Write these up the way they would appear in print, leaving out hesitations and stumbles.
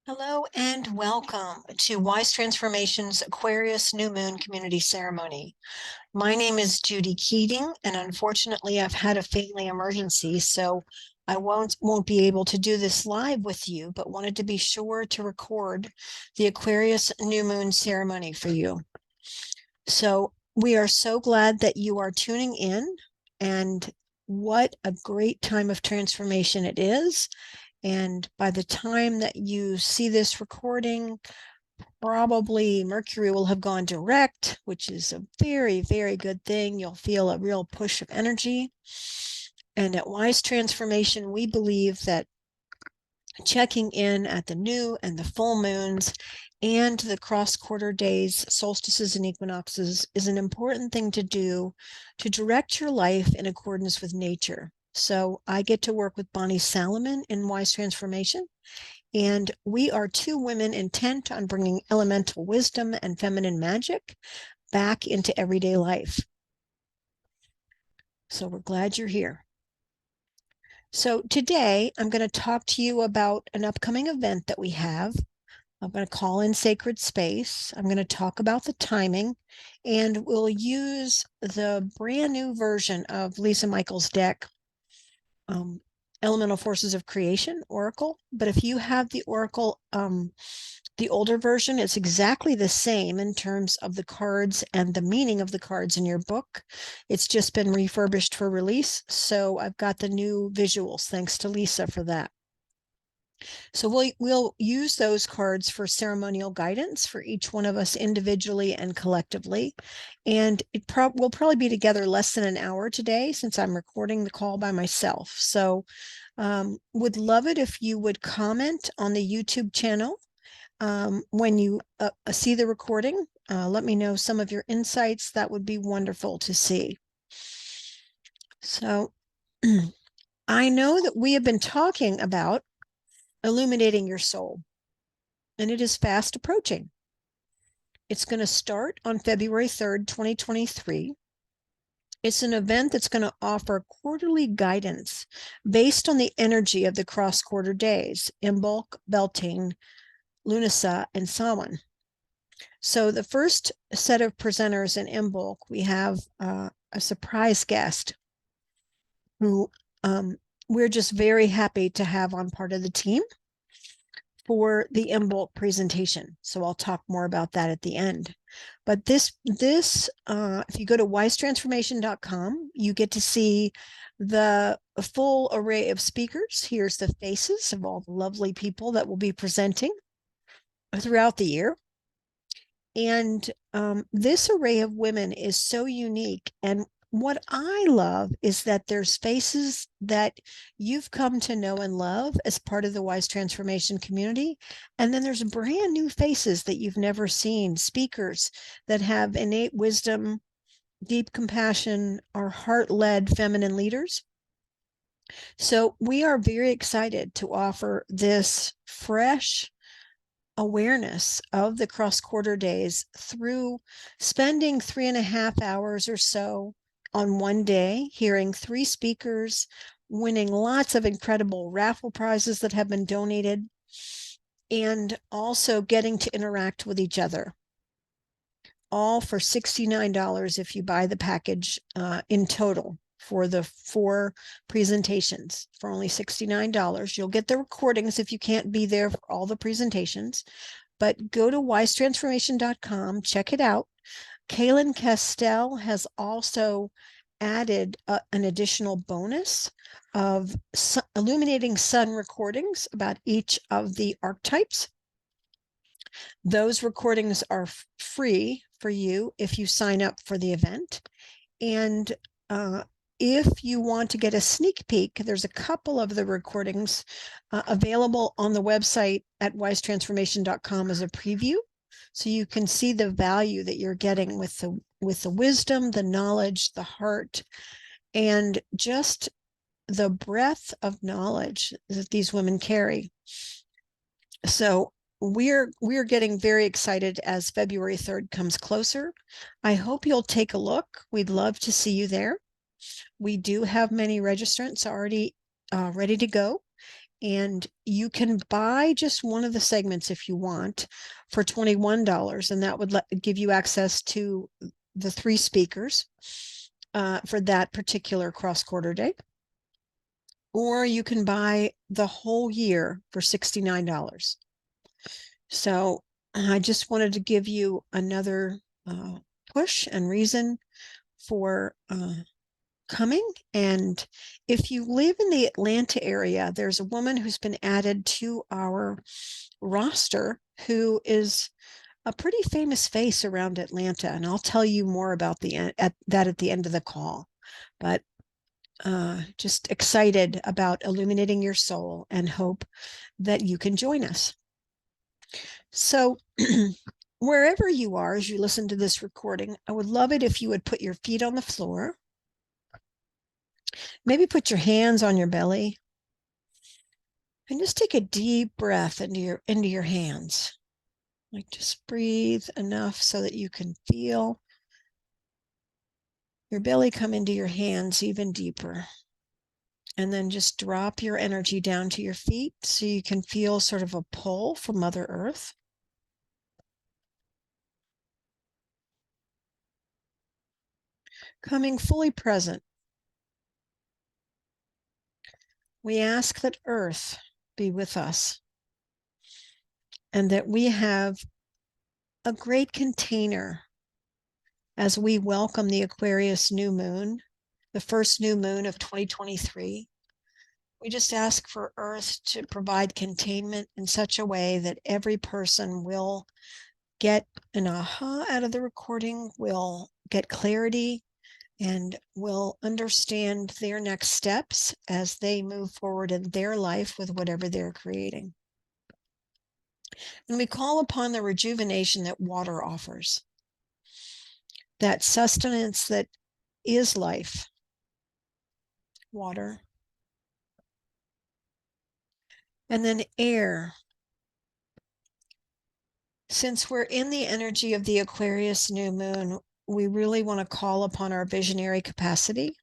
Hello and welcome to Wise Transformations Aquarius New Moon Community Ceremony. My name is Judy Keating, and unfortunately, I've had a family emergency, so I won't be able to do this live with you, but wanted to be sure to record the Aquarius New Moon Ceremony for you. So we are so glad that you are tuning in, and what a great time of transformation it is. And by the time that you see this recording, probably Mercury will have gone direct, which is a very, very good thing. You'll feel a real push of energy. And at Wise Transformation, we believe that checking in at the new and the full moons and the cross-quarter days, solstices and equinoxes, is an important thing to do to direct your life in accordance with nature. So I get to work with Bonnie Salomon in Wise Transformation, and we are two women intent on bringing elemental wisdom and feminine magic back into everyday life. So we're glad you're here. So today I'm going to talk to you about an upcoming event that we have. I'm going to call in Sacred Space. I'm going to talk about the timing, and we'll use the brand new version of Lisa Michaels' deck, Elemental Forces of Creation, Oracle. But if you have the Oracle, the older version, it's exactly the same in terms of the cards and the meaning of the cards in your book. It's just been refurbished for release. So I've got the new visuals, thanks to Lisa for that. So we'll use those cards for ceremonial guidance for each one of us individually and collectively. And we'll probably be together less than an hour today since I'm recording the call by myself. So would love it if you would comment on the YouTube channel when you see the recording. Let me know some of your insights. That would be wonderful to see. So I know that we have been talking about illuminating your soul, and it is fast approaching. It's going to start on February 3rd, 2023. It's an event that's going to offer quarterly guidance based on the energy of the cross-quarter days, Imbolc, Beltane, Lunasa, and Samhain. So the first set of presenters in Imbolc, we have a surprise guest who we're just very happy to have on part of the team for the Imbolc presentation. So I'll talk more about that at the end. But this if you go to wisetransformation.com, you get to see the full array of speakers. Here's the faces of all the lovely people that will be presenting throughout the year. And this array of women is so unique. And what I love is that there's faces that you've come to know and love as part of the Wise Transformation community. And then there's brand new faces that you've never seen, speakers that have innate wisdom, deep compassion, are heart-led feminine leaders. So we are very excited to offer this fresh awareness of the cross-quarter days through spending 3.5 hours or so on one day, hearing 3 speakers, winning lots of incredible raffle prizes that have been donated, and also getting to interact with each other. All for $69 if you buy the package in total for the 4 presentations for only $69. You'll get the recordings if you can't be there for all the presentations, but go to wisetransformation.com, check it out. Kaylin Castell has also added an additional bonus of illuminating sun recordings about each of the archetypes. Those recordings are free for you if you sign up for the event. And if you want to get a sneak peek, there's a couple of the recordings available on the website at wisetransformation.com as a preview. So you can see the value that you're getting with the wisdom, the knowledge, the heart, and just the breadth of knowledge that these women carry. So we're getting very excited as February 3rd comes closer. I hope you'll take a look. We'd love to see you there. We do have many registrants already ready to go. And you can buy just one of the segments if you want for $21, and that would give you access to the 3 speakers for that particular cross-quarter day. Or you can buy the whole year for $69. So I just wanted to give you another push and reason for coming. And if you live in the Atlanta area, there's a woman who's been added to our roster who is a pretty famous face around Atlanta. And I'll tell you more about that at the end of the call. But just excited about illuminating your soul and hope that you can join us. So wherever you are as you listen to this recording, I would love it if you would put your feet on the floor. Maybe put your hands on your belly and just take a deep breath into your hands. Like, just breathe enough so that you can feel your belly come into your hands even deeper. And then just drop your energy down to your feet so you can feel sort of a pull from Mother Earth. Coming fully present, we ask that Earth be with us and that we have a great container as we welcome the Aquarius new moon, the first new moon of 2023. We just ask for Earth to provide containment in such a way that every person will get an aha out of the recording, will get clarity, and will understand their next steps as they move forward in their life with whatever they're creating. And we call upon the rejuvenation that water offers, that sustenance that is life, water. And then air. Since we're in the energy of the Aquarius new moon, we really want to call upon our visionary capacity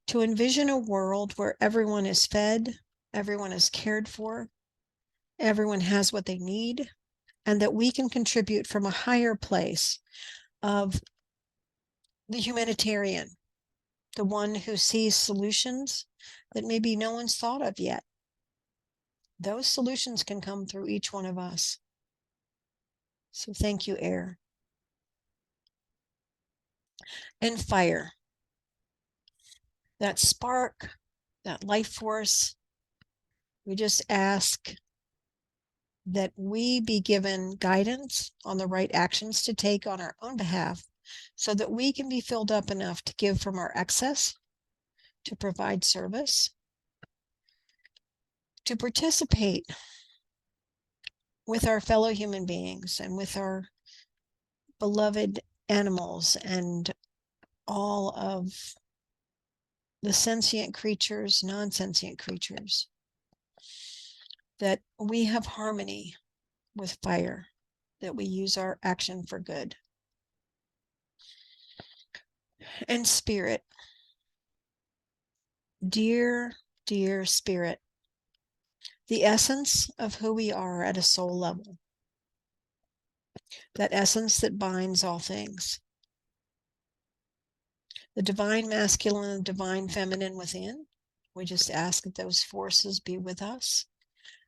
to envision a world where everyone is fed, everyone is cared for, everyone has what they need, and that we can contribute from a higher place of the humanitarian, the one who sees solutions that maybe no one's thought of yet. Those solutions can come through each one of us. So thank you, air. And fire. That spark, that life force. We just ask that we be given guidance on the right actions to take on our own behalf so that we can be filled up enough to give from our excess, to provide service, to participate with our fellow human beings and with our beloved animals and all of the sentient creatures, non-sentient creatures, that we have harmony with fire, that we use our action for good. And spirit, dear, dear spirit, the essence of who we are at a soul level, that essence that binds all things, the divine masculine and divine feminine within. We just ask that those forces be with us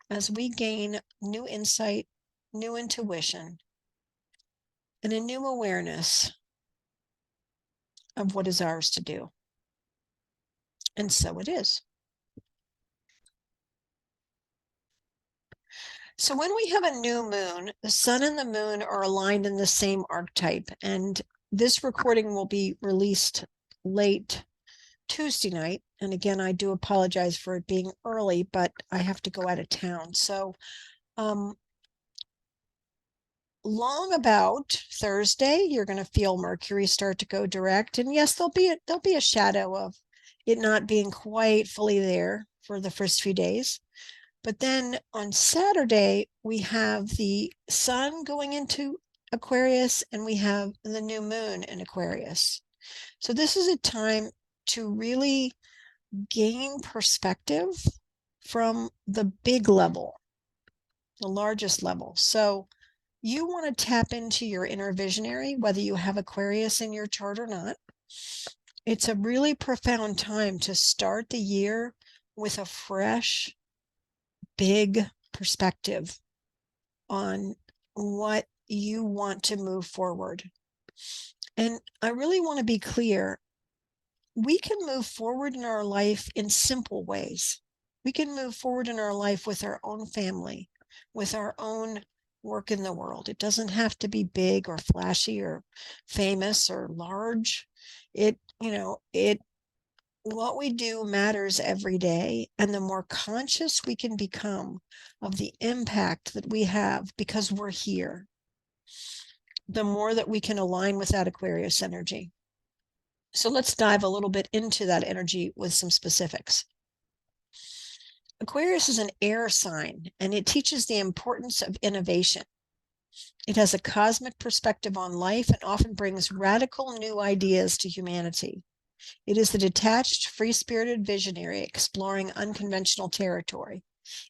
as we gain new insight, new intuition, and a new awareness of what is ours to do. And so it is. So when we have a new moon, the sun and the moon are aligned in the same archetype. And this recording will be released late Tuesday night. And again, I do apologize for it being early, but I have to go out of town. So long about Thursday, you're going to feel Mercury start to go direct. And yes, there'll be a shadow of it not being quite fully there for the first few days. But then on Saturday, we have the sun going into Aquarius and we have the new moon in Aquarius. So this is a time to really gain perspective from the big level, the largest level. So you want to tap into your inner visionary, whether you have Aquarius in your chart or not. It's a really profound time to start the year with a fresh, big perspective on what you want to move forward. And I really want to be clear. We can move forward in our life in simple ways. We can move forward in our life with our own family, with our own work in the world. It doesn't have to be big or flashy or famous or large. What we do matters every day. And the more conscious we can become of the impact that we have because we're here, the more that we can align with that Aquarius energy. So let's dive a little bit into that energy with some specifics. Aquarius is an air sign, and it teaches the importance of innovation. It has a cosmic perspective on life and often brings radical new ideas to humanity. It is the detached, free-spirited visionary exploring unconventional territory.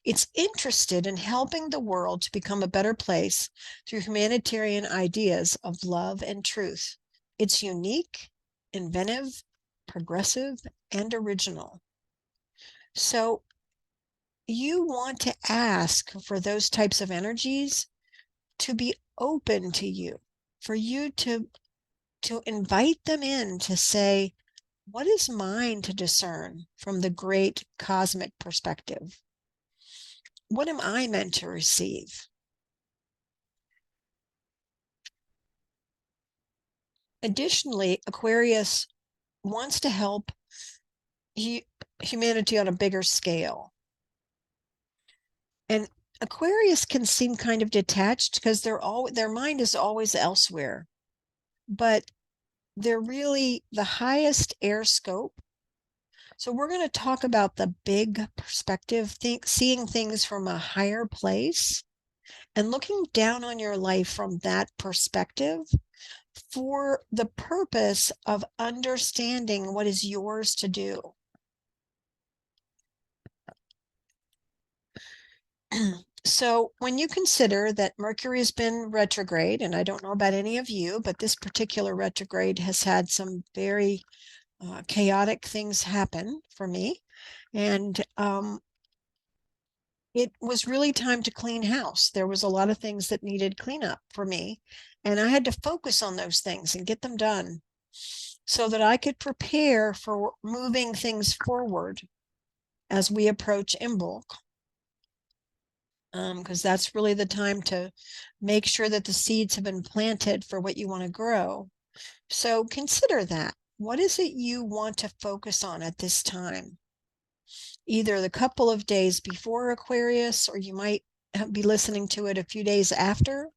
It's interested in helping the world to become a better place through humanitarian ideas of love and truth. It's unique, inventive, progressive, and original. So you want to ask for those types of energies to be open to you, for you to invite them in to say, what is mine to discern from the great cosmic perspective? What am I meant to receive? Additionally, Aquarius wants to help humanity on a bigger scale. And Aquarius can seem kind of detached because their mind is always elsewhere, but they're really the highest air scope. So we're going to talk about the big perspective, seeing things from a higher place and looking down on your life from that perspective for the purpose of understanding what is yours to do. So when you consider that Mercury has been retrograde, and I don't know about any of you, but this particular retrograde has had some very chaotic things happen for me. And it was really time to clean house. There was a lot of things that needed cleanup for me. And I had to focus on those things and get them done so that I could prepare for moving things forward as we approach Imbolc. Because that's really the time to make sure that the seeds have been planted for what you want to grow. So consider that. What is it you want to focus on at this time? Either the couple of days before Aquarius, or you might be listening to it a few days after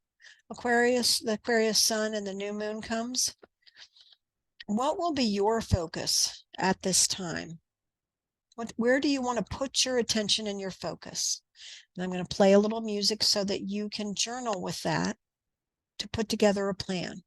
Aquarius, the Aquarius sun and the new moon comes. What will be your focus at this time? Where do you want to put your attention and your focus? And I'm going to play a little music so that you can journal with that to put together a plan.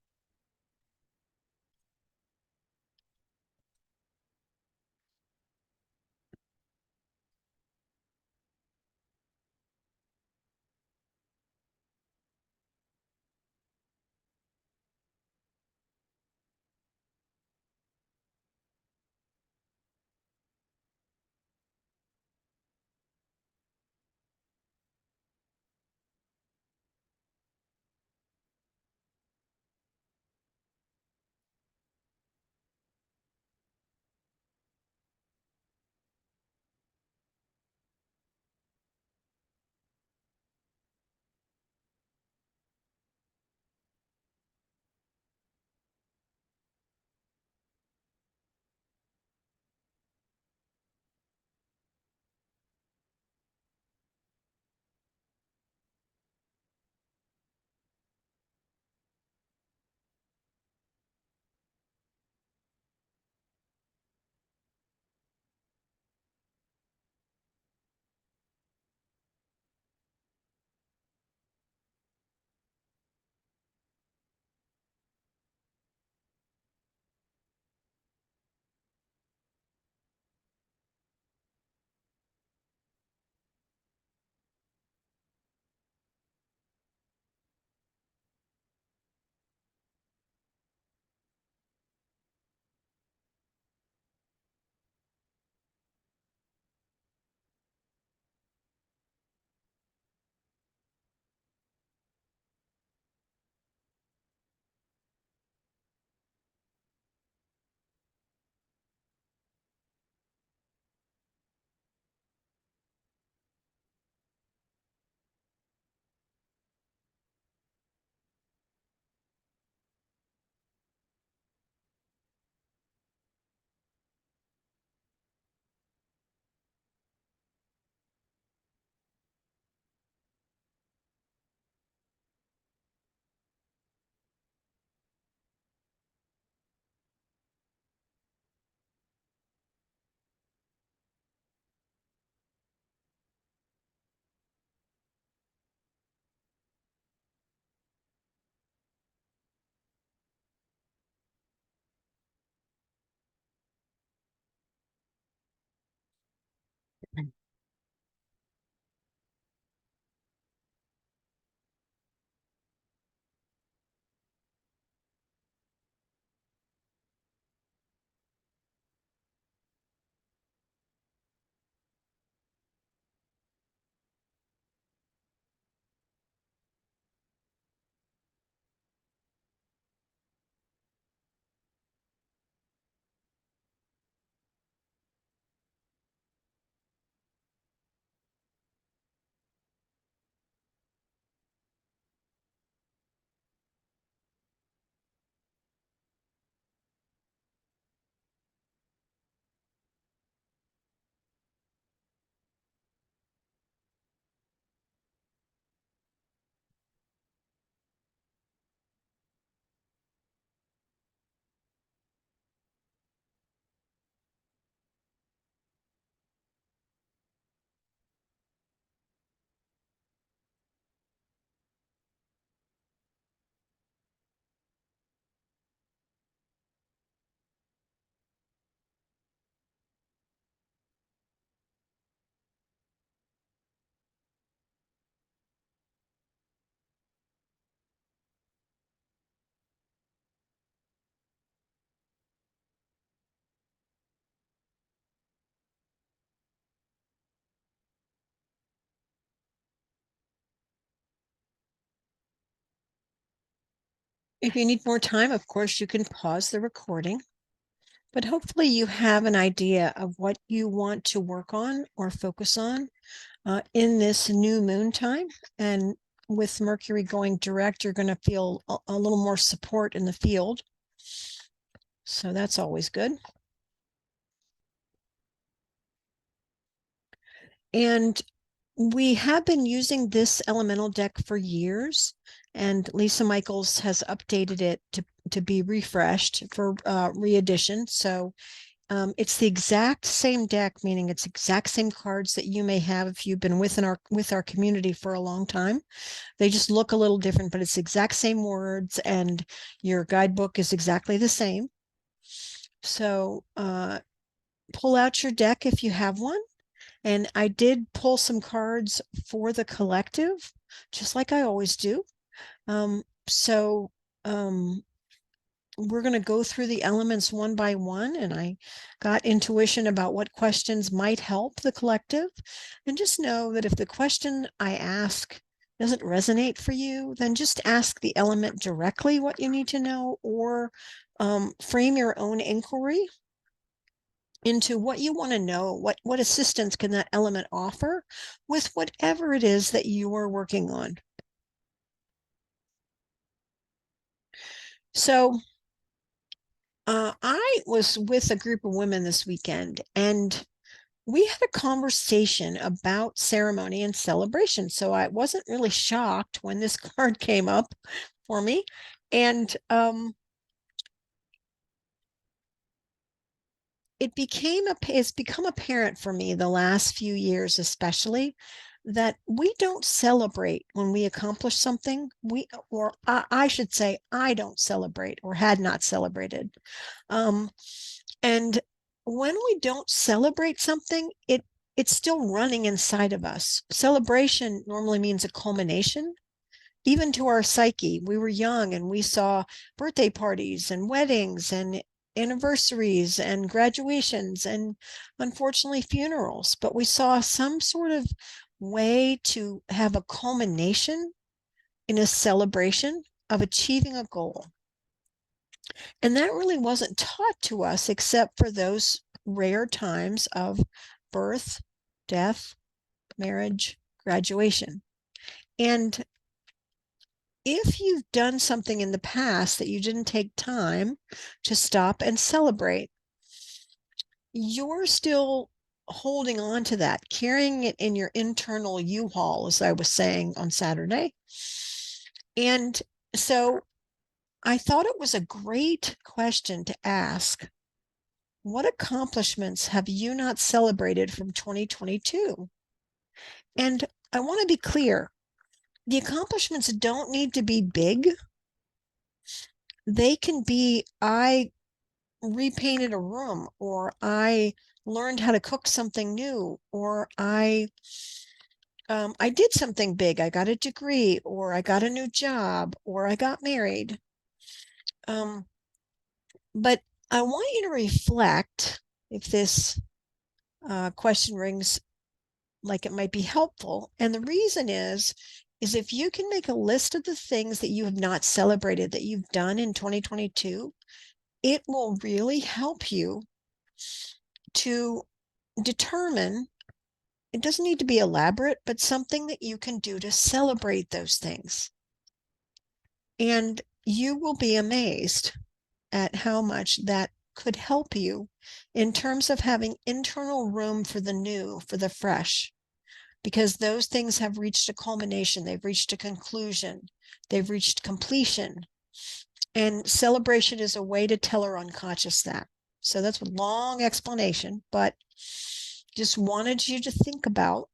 If you need more time, of course, you can pause the recording, but hopefully you have an idea of what you want to work on or focus on in this new moon time. And with Mercury going direct, you're going to feel a little more support in the field. So that's always good. And we have been using this elemental deck for years, and Lisa Michaels has updated it to be refreshed for re-edition. So it's the exact same deck, meaning it's exact same cards that you may have if you've been with our community for a long time. They just look a little different, but it's the exact same words, and your guidebook is exactly the same. So pull out your deck if you have one. And I did pull some cards for the collective, just like I always do. So we're going to go through the elements one by one, and I got intuition about what questions might help the collective. And just know that if the question I ask doesn't resonate for you, then just ask the element directly what you need to know, or frame your own inquiry into what you want to know, what assistance can that element offer with whatever it is that you are working on. So I was with a group of women this weekend, and we had a conversation about ceremony and celebration. So I wasn't really shocked when this card came up for me. And it's become apparent for me the last few years, especially, that we don't celebrate when we accomplish something. I should say, I don't celebrate, or had not celebrated. Um, and when we don't celebrate something, it's still running inside of us. Celebration normally means a culmination, even to our psyche. We were young and we saw birthday parties and weddings and anniversaries and graduations and unfortunately funerals, but we saw some sort of way to have a culmination in a celebration of achieving a goal. And that really wasn't taught to us except for those rare times of birth, death, marriage, graduation. And if you've done something in the past that you didn't take time to stop and celebrate, you're still holding on to that, carrying it in your internal U-Haul, as I was saying on Saturday. And so I thought it was a great question to ask. What accomplishments have you not celebrated from 2022? And I want to be clear, the accomplishments don't need to be big. They can be, I repainted a room, or I learned how to cook something new, or I did something big. I got a degree, or I got a new job, or I got married. But I want you to reflect, if this question rings like it might be helpful. And the reason is if you can make a list of the things that you have not celebrated that you've done in 2022, it will really help you to determine, it doesn't need to be elaborate, but something that you can do to celebrate those things. And you will be amazed at how much that could help you in terms of having internal room for the new, for the fresh, because those things have reached a culmination, they've reached a conclusion, they've reached completion. And celebration is a way to tell our unconscious that. So that's a long explanation, but just wanted you to think about,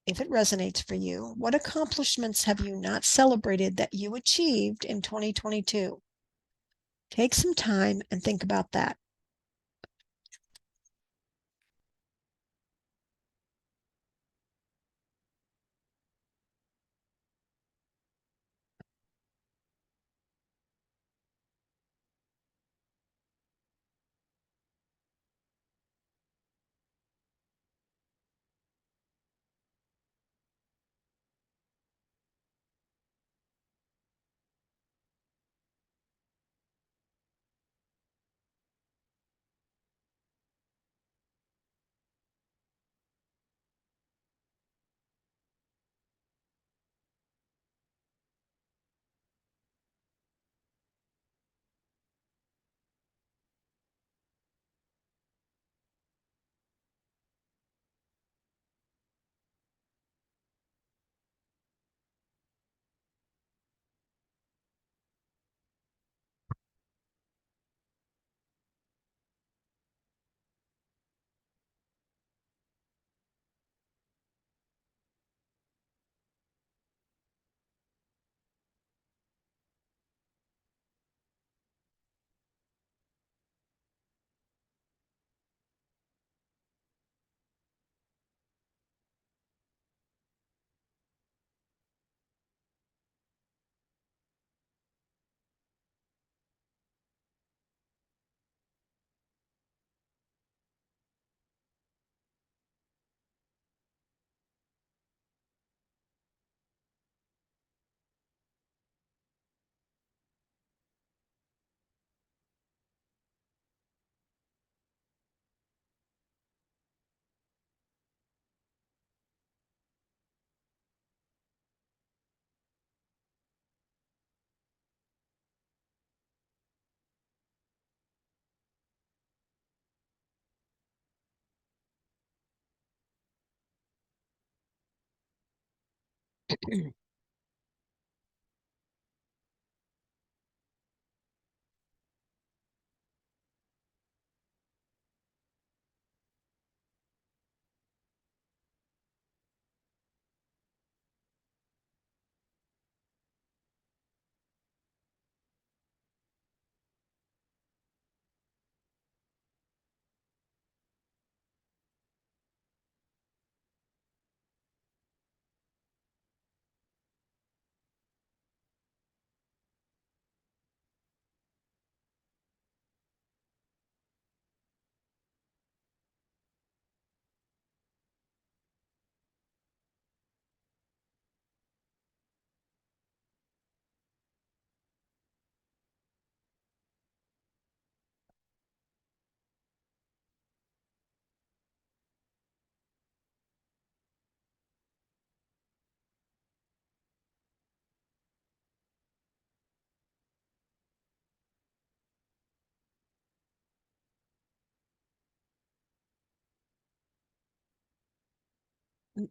if it resonates for you, what accomplishments have you not celebrated that you achieved in 2022? Take some time and think about that.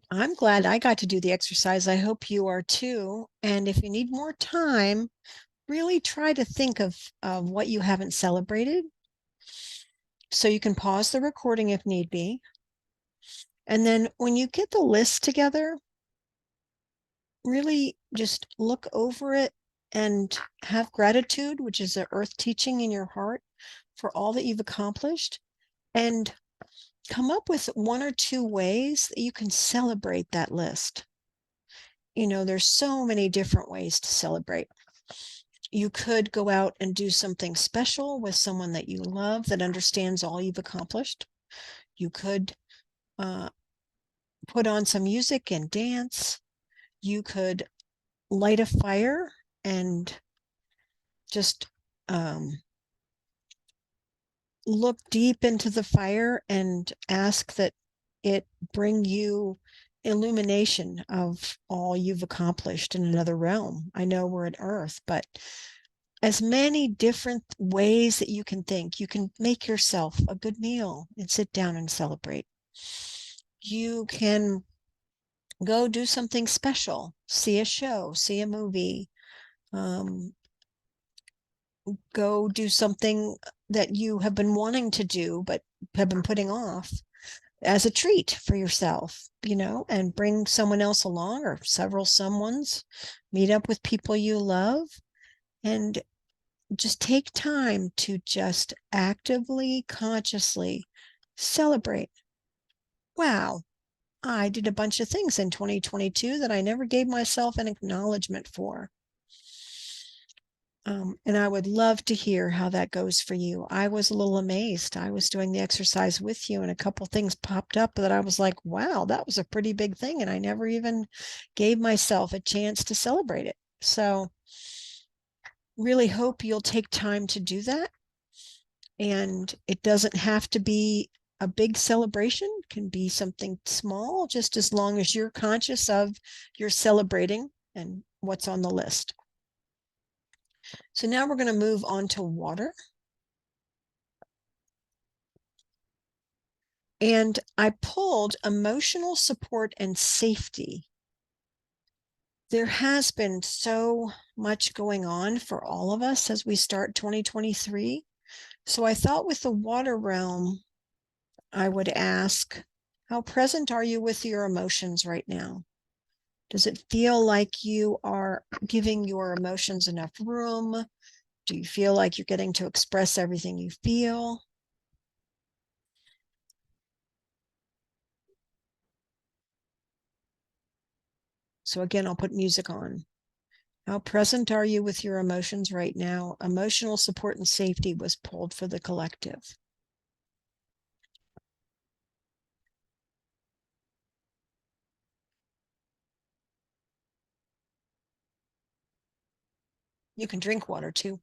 I'm glad I got to do the exercise. I hope you are too. And if you need more time, really try to think of what you haven't celebrated. So you can pause the recording if need be. And then when you get the list together, really just look over it and have gratitude, which is the earth teaching in your heart for all that you've accomplished. And come up with one or two ways that you can celebrate that list. There's so many different ways to celebrate. You could go out and do something special with someone that you love that understands all you've accomplished. You could put on some music and dance. You could light a fire and just look deep into the fire and ask that it bring you illumination of all you've accomplished in another realm. I know we're at Earth, but as many different ways that you can think. You can make yourself a good meal and sit down and celebrate. You can go do something special, see a show, see a movie, um, go do something that you have been wanting to do but have been putting off as a treat for yourself, and bring someone else along or several someones, meet up with people you love, and just take time to just actively, consciously celebrate. Wow, I did a bunch of things in 2022 that I never gave myself an acknowledgement for. And I would love to hear how that goes for you. I was a little amazed. I was doing the exercise with you, and a couple things popped up that I was like, wow, that was a pretty big thing. And I never even gave myself a chance to celebrate it. So, really hope you'll take time to do that. And it doesn't have to be a big celebration, it can be something small, just as long as you're conscious of you're celebrating and what's on the list. So now we're going to move on to water. And I pulled emotional support and safety. There has been so much going on for all of us as we start 2023. So I thought with the water realm, I would ask, how present are you with your emotions right now? Does it feel like you are giving your emotions enough room? Do you feel like you're getting to express everything you feel? So again, I'll put music on. How present are you with your emotions right now? Emotional support and safety was pulled for the collective. You can drink water too.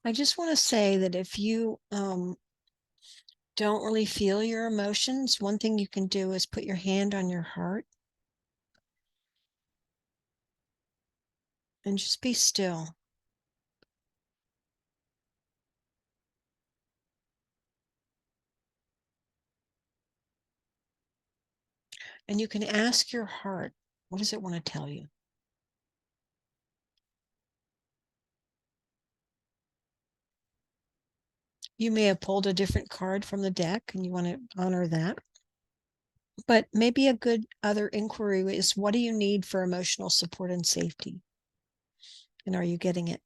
I just want to say that if you don't really feel your emotions, one thing you can do is put your hand on your heart and just be still. And you can ask your heart, what does it want to tell you? You may have pulled a different card from the deck and you want to honor that. But maybe a good other inquiry is, what do you need for emotional support and safety? And are you getting it?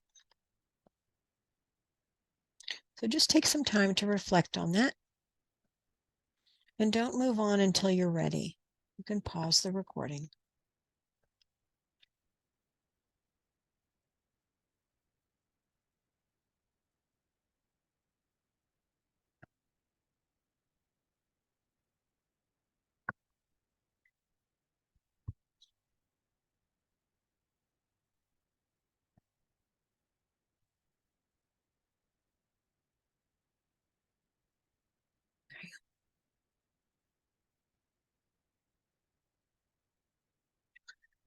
So just take some time to reflect on that. And don't move on until you're ready. You can pause the recording.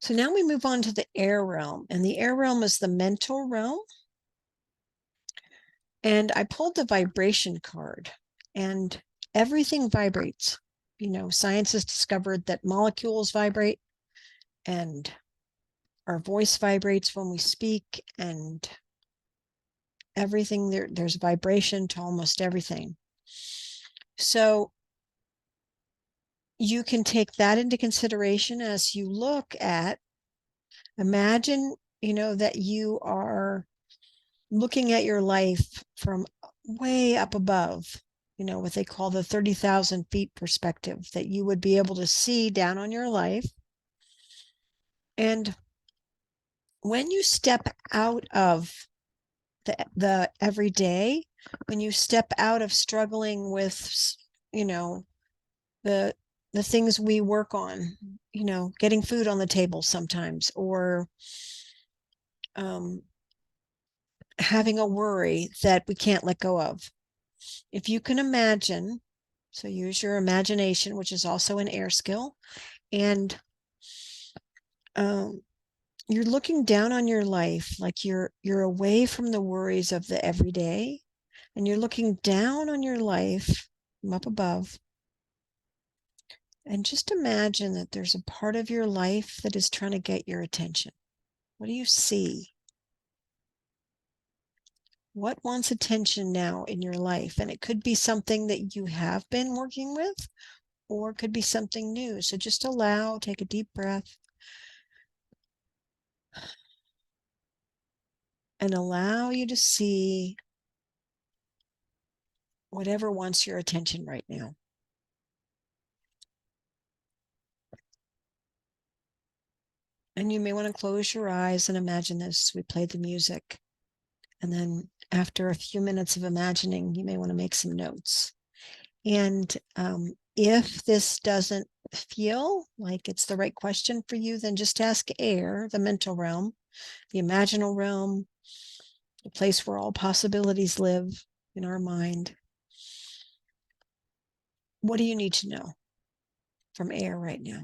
So now we move on to the air realm, and the air realm is the mental realm. And I pulled the vibration card, and everything vibrates. You know, science has discovered that molecules vibrate, and our voice vibrates when we speak, and everything there's vibration to almost everything. So you can take that into consideration as you look at, imagine, that you are looking at your life from way up above, what they call the 30,000 feet perspective, that you would be able to see down on your life. And when you step out of the everyday, when you step out of struggling with, the the things we work on, getting food on the table sometimes, or having a worry that we can't let go of. If you can imagine, so use your imagination, which is also an air skill, and you're looking down on your life, like you're away from the worries of the everyday, and you're looking down on your life from up above. And just imagine that there's a part of your life that is trying to get your attention. What do you see? What wants attention now in your life? And it could be something that you have been working with, or it could be something new. So just take a deep breath, and allow you to see whatever wants your attention right now. And you may want to close your eyes and imagine this. We played the music. And then after a few minutes of imagining, you may want to make some notes. And if this doesn't feel like it's the right question for you, then just ask air, the mental realm, the imaginal realm, the place where all possibilities live in our mind. What do you need to know from air right now?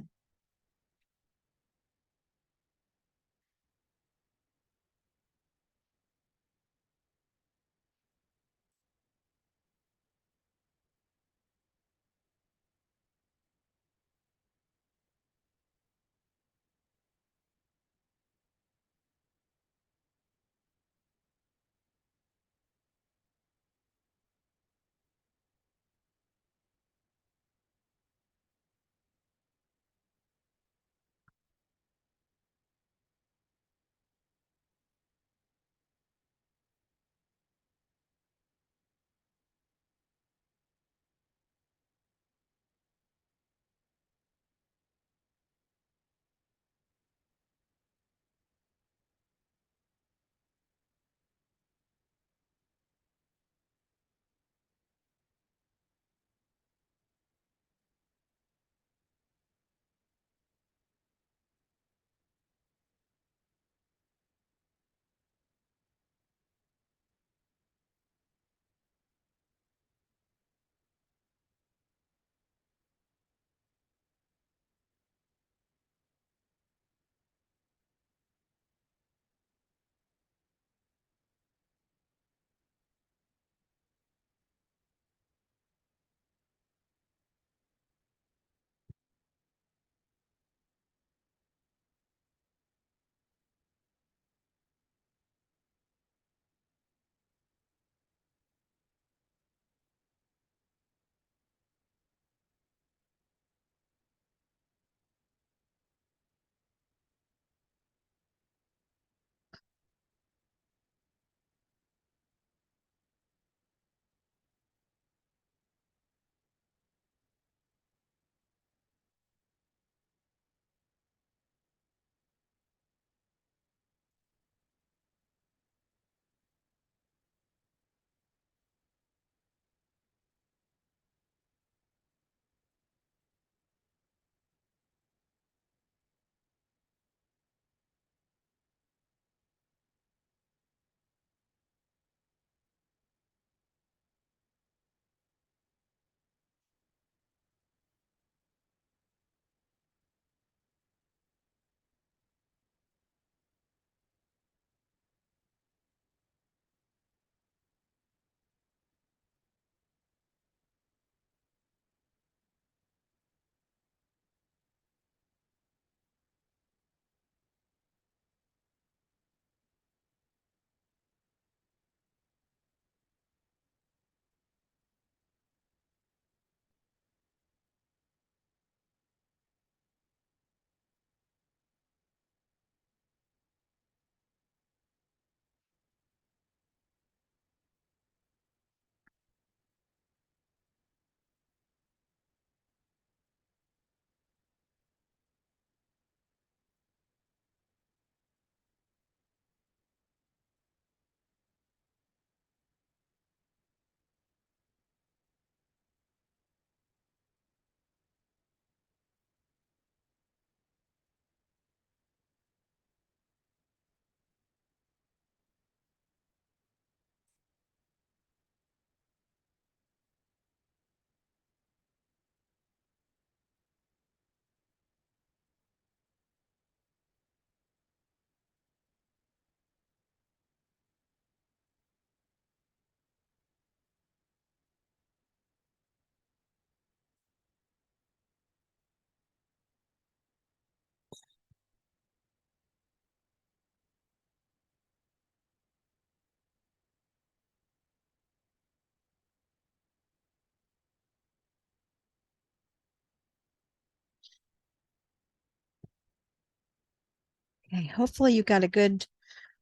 Okay, hopefully you got a good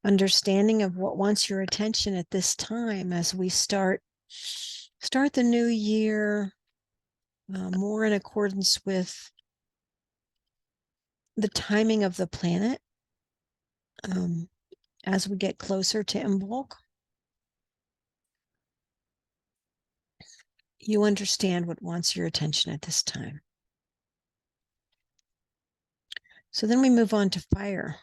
understanding of what wants your attention at this time as we start the new year more in accordance with the timing of the planet um, as we get closer to Imbolc. You understand what wants your attention at this time. So then we move on to fire.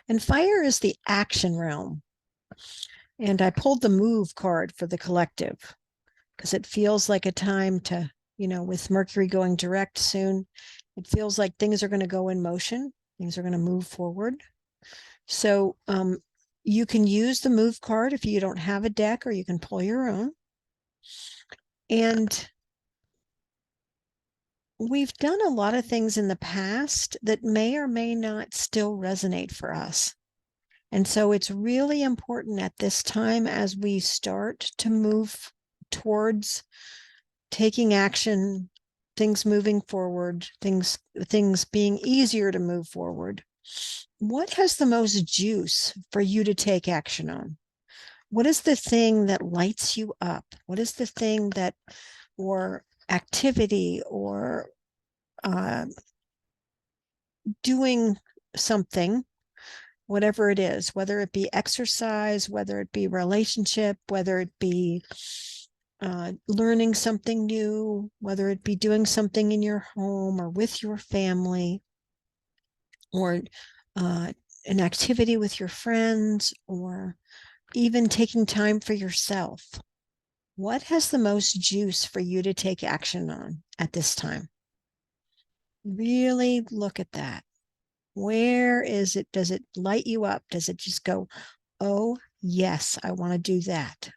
And fire is the action realm. And I pulled the move card for the collective because it feels like a time to, with Mercury going direct soon, it feels like things are going to go in motion. Things are going to move forward. So you can use the move card if you don't have a deck, or you can pull your own. And we've done a lot of things in the past that may or may not still resonate for us. And so it's really important at this time, as we start to move towards taking action, things moving forward, things being easier to move forward. What has the most juice for you to take action on? What is the thing that lights you up? What is the thing that, or activity, or doing something, whatever it is, whether it be exercise, whether it be relationship, whether it be learning something new, whether it be doing something in your home or with your family, or an activity with your friends, or even taking time for yourself. What has the most juice for you to take action on at this time? Really look at that. Where is it? Does it light you up? Does it just go, oh, yes, I want to do that?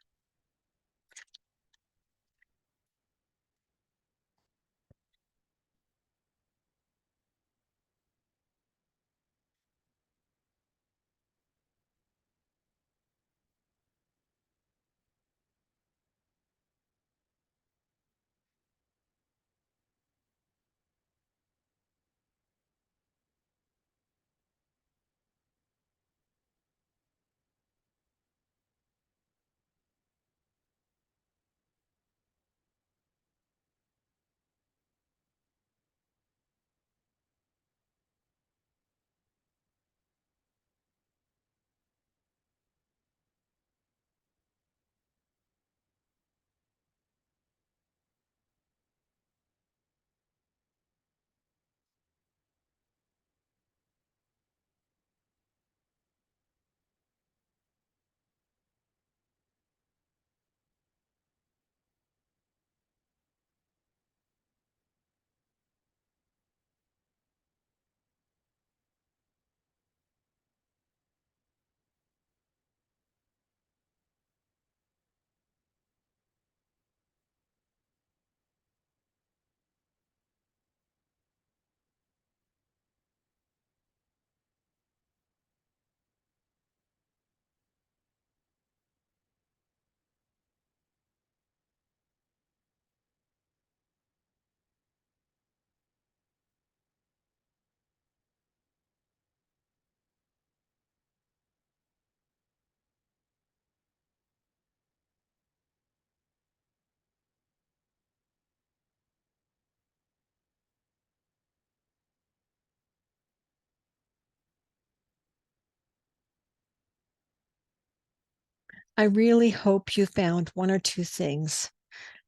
I really hope you found one or two things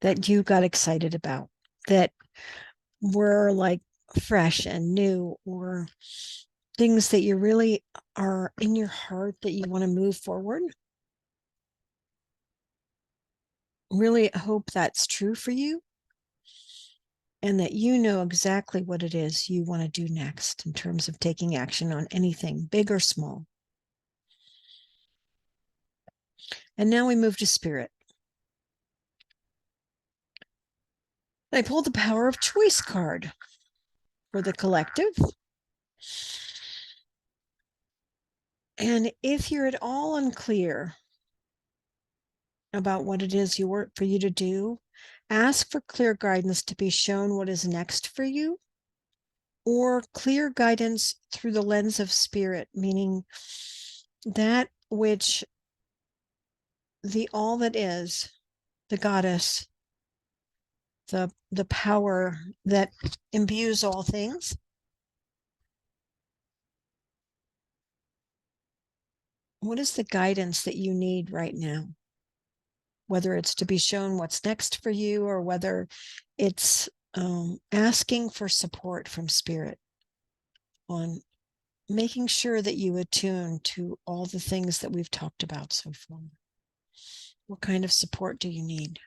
that you got excited about, that were like fresh and new, or things that you really are in your heart that you want to move forward. Really hope that's true for you, and that you know exactly what it is you want to do next in terms of taking action on anything, big or small. And now we move to spirit. I pulled the power of choice card for the collective. And if you're at all unclear about what it is for you to do, ask for clear guidance to be shown what is next for you. or clear guidance through the lens of spirit, meaning that which the all that is, the goddess, the power that imbues all things. What is the guidance that you need right now? Whether it's to be shown what's next for you, or whether it's asking for support from spirit on making sure that you attune to all the things that we've talked about so far. What kind of support do you need?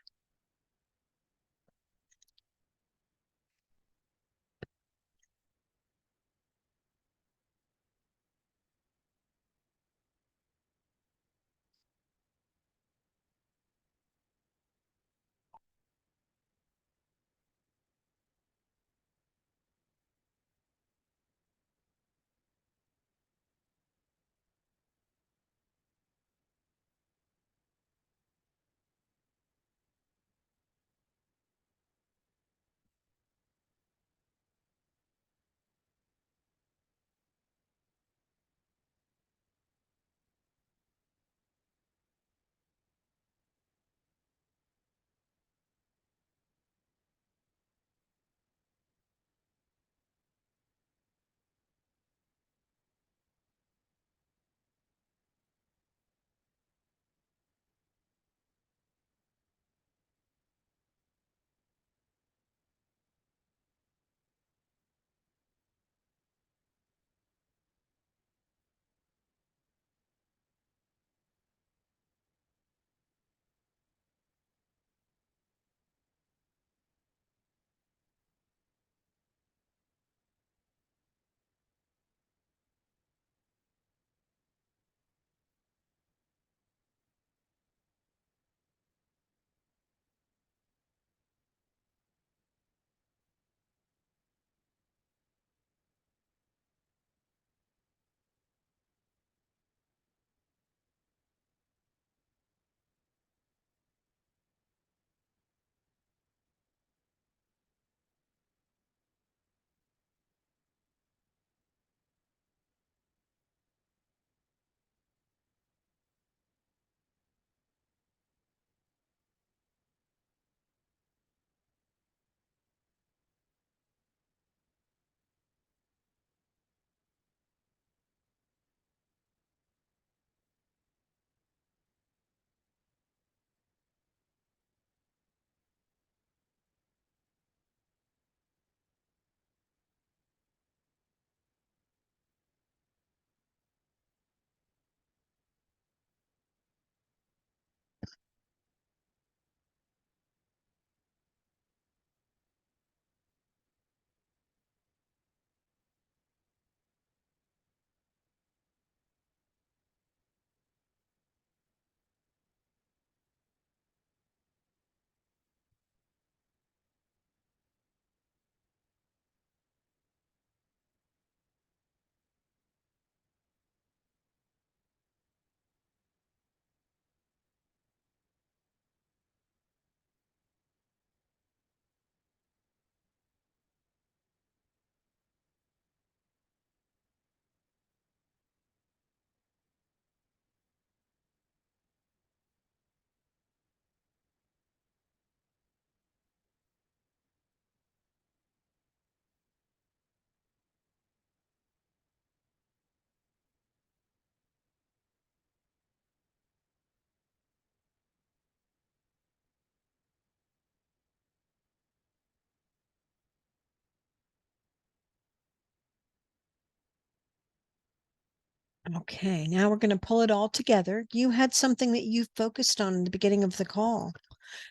Okay, now we're going to pull it all together. You had something that you focused on in the beginning of the call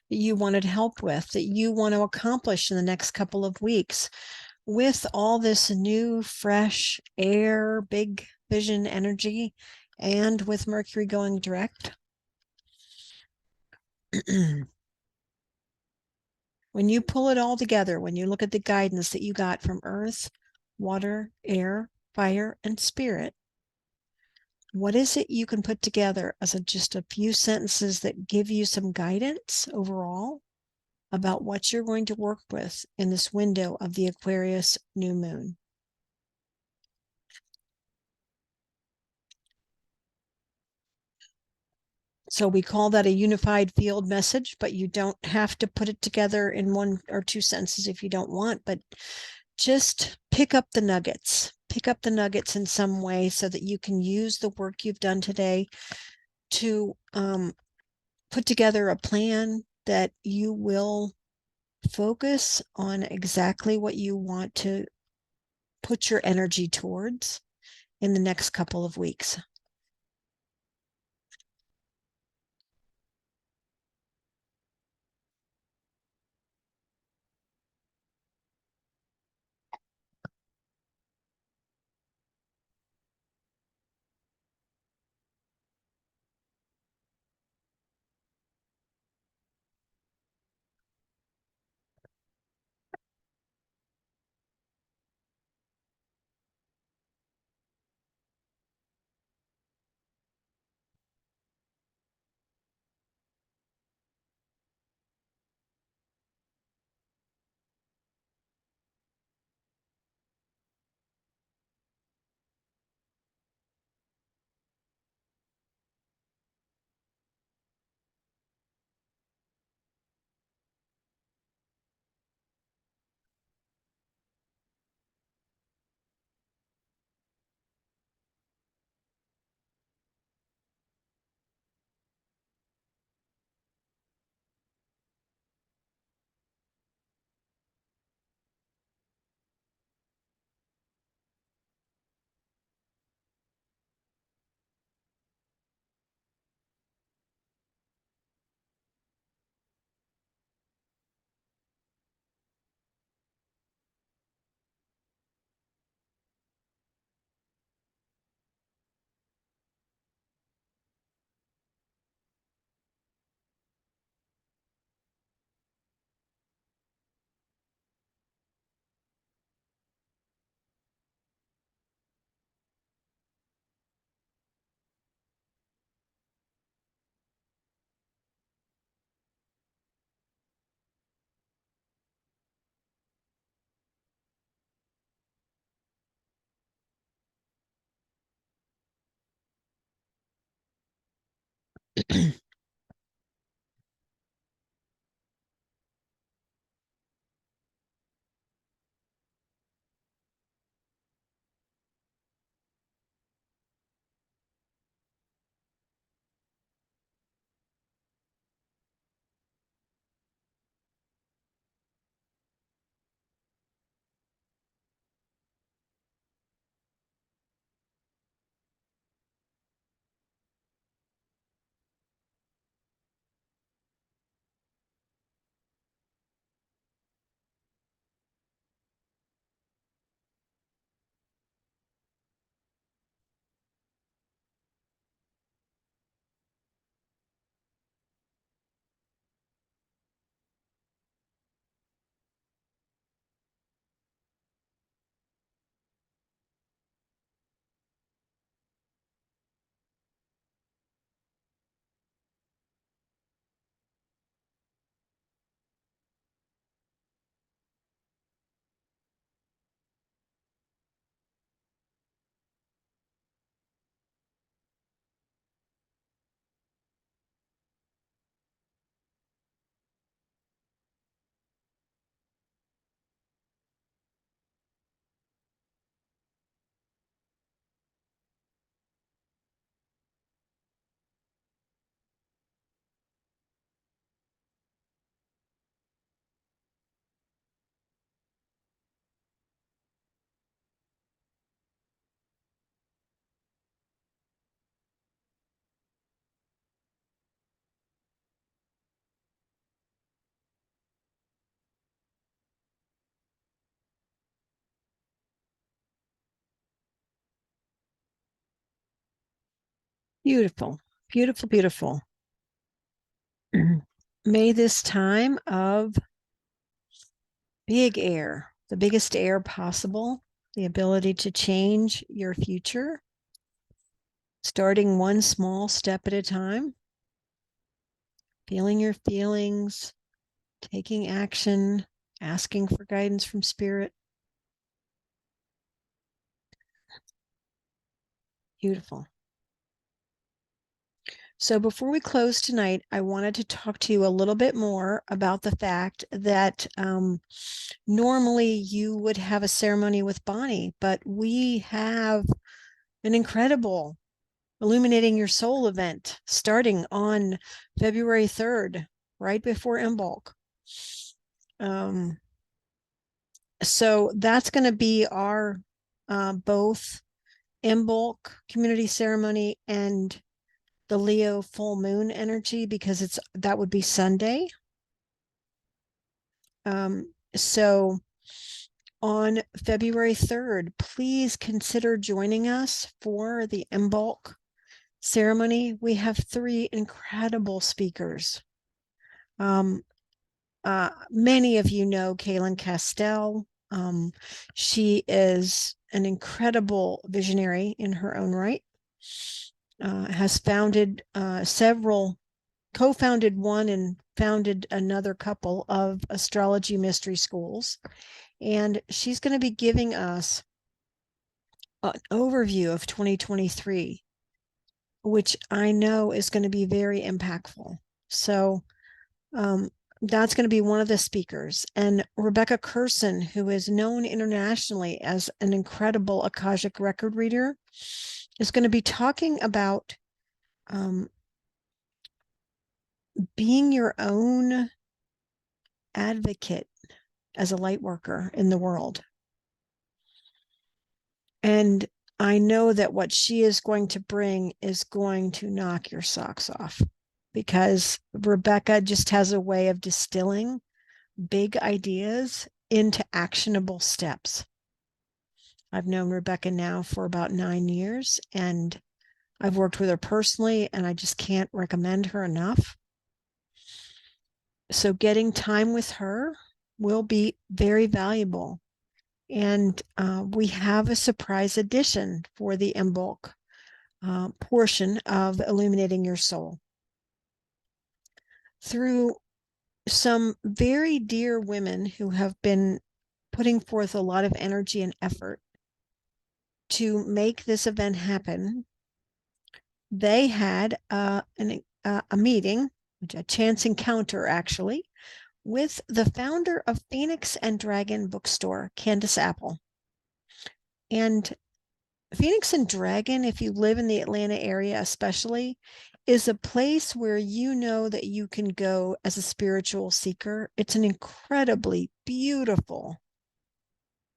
that you wanted help with, that you want to accomplish in the next couple of weeks. With all this new, fresh air, big vision energy, and with Mercury going direct, when you pull it all together, when you look at the guidance that you got from earth, water, air, fire, and spirit, what is it you can put together as just a few sentences that give you some guidance overall about what you're going to work with in this window of the Aquarius new moon? So we call that a unified field message, but you don't have to put it together in one or two sentences if you don't want, but just pick up the nuggets. Pick up the nuggets in some way so that you can use the work you've done today to put together a plan that you will focus on exactly what you want to put your energy towards in the next couple of weeks. Beautiful, beautiful, beautiful. May this time of big air, the biggest air possible, the ability to change your future, starting one small step at a time, feeling your feelings, taking action, asking for guidance from spirit. Beautiful. So before we close tonight, I wanted to talk to you a little bit more about the fact that normally you would have a ceremony with Bonnie, but we have an incredible Illuminating Your Soul event starting on February 3rd, right before Imbolc. So that's going to be our both Imbolc community ceremony and the Leo full moon energy, because that would be Sunday. So on February 3rd, please consider joining us for the Imbolc ceremony. We have 3 incredible speakers. Many of you know Kaylin Castell. She is an incredible visionary in her own right. Has founded co-founded one and founded another couple of astrology mystery schools. And she's going to be giving us an overview of 2023, which I know is going to be very impactful. So that's going to be one of the speakers. And Rebecca Curson, who is known internationally as an incredible Akashic record reader, is going to be talking about being your own advocate as a light worker in the world. And I know that what she is going to bring is going to knock your socks off, because Rebecca just has a way of distilling big ideas into actionable steps. I've known Rebecca now for about 9 years, and I've worked with her personally, and I just can't recommend her enough. So getting time with her will be very valuable. And we have a surprise edition for the Imbolc portion of Illuminating Your Soul. Through some very dear women who have been putting forth a lot of energy and effort to make this event happen, they had a meeting, a chance encounter actually, with the founder of Phoenix and Dragon bookstore, Candace Apple. And Phoenix and Dragon, if you live in the Atlanta area especially, is a place where you know that you can go as a spiritual seeker. It's an incredibly beautiful,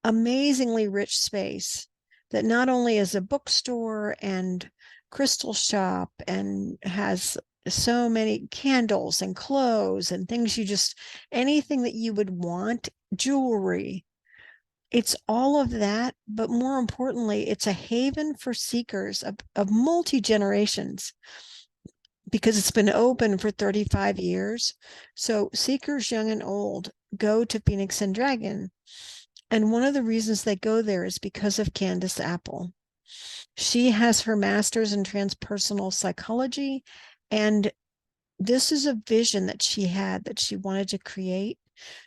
amazingly rich space that not only is a bookstore and crystal shop and has so many candles and clothes and things anything that you would want, jewelry. It's all of that, but more importantly, it's a haven for seekers of multi-generations, because it's been open for 35 years. So seekers young and old go to Phoenix and Dragon. And one of the reasons they go there is because of Candace Apple. She has her master's in transpersonal psychology, and this is a vision that she had that she wanted to create.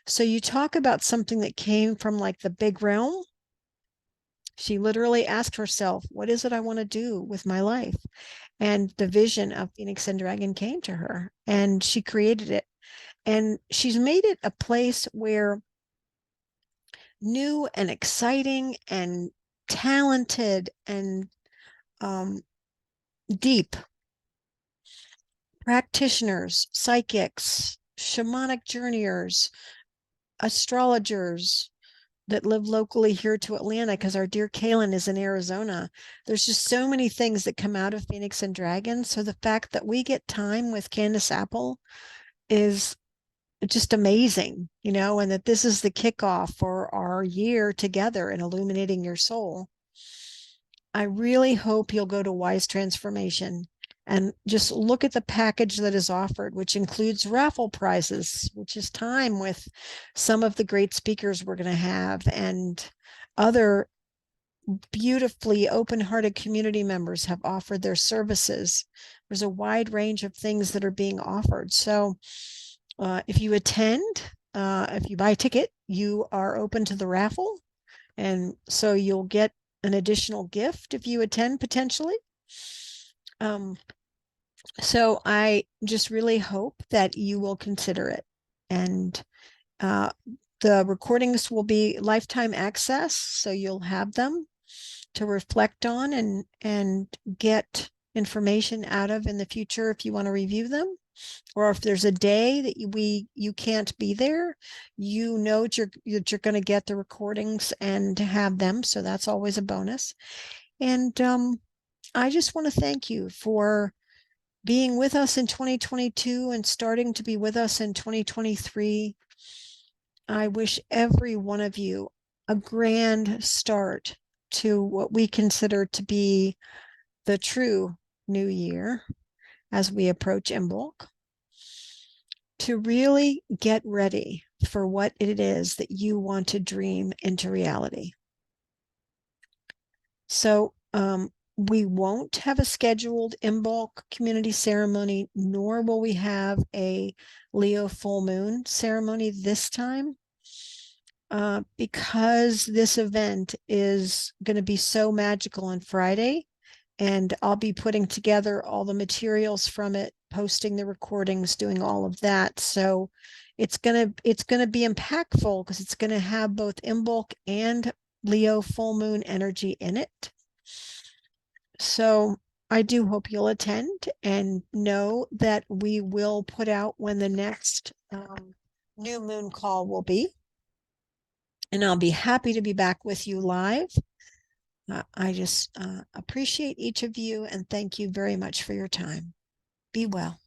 So you talk about something that came from like the big realm. She literally asked herself, what is it I want to do with my life? And the vision of Phoenix and Dragon came to her, and she created it. And she's made it a place where new and exciting and talented and deep practitioners, psychics, shamanic journeyers, astrologers that live locally here to Atlanta, because our dear Kaylin is in Arizona. There's just so many things that come out of Phoenix and Dragon. So the fact that we get time with Candace Apple is just amazing, and that this is the kickoff for our year together in Illuminating Your Soul. I really hope you'll go to Wise Transformation and just look at the package that is offered, which includes raffle prizes, which is time with some of the great speakers we're going to have, and other beautifully open-hearted community members have offered their services. There's a wide range of things that are being offered. So if you attend, if you buy a ticket, you are open to the raffle. And so you'll get an additional gift if you attend potentially. So I just really hope that you will consider it. And the recordings will be lifetime access, so you'll have them to reflect on and get information out of in the future if you want to review them, or if there's a day that you can't be there, you know you're going to get the recordings and have them, so that's always a bonus. And I just want to thank you for being with us in 2022 and starting to be with us in 2023. I wish every one of you a grand start to what we consider to be the true new year as we approach Imbolc, to really get ready for what it is that you want to dream into reality. So we won't have a scheduled Imbolc community ceremony, nor will we have a Leo full moon ceremony this time, because this event is going to be so magical on Friday, and I'll be putting together all the materials from it, posting the recordings, doing all of that. So it's gonna be impactful because it's gonna have both Imbolc and Leo full moon energy in it. So I do hope you'll attend, and know that we will put out when the next new moon call will be. And I'll be happy to be back with you live. I just appreciate each of you and thank you very much for your time. Be well.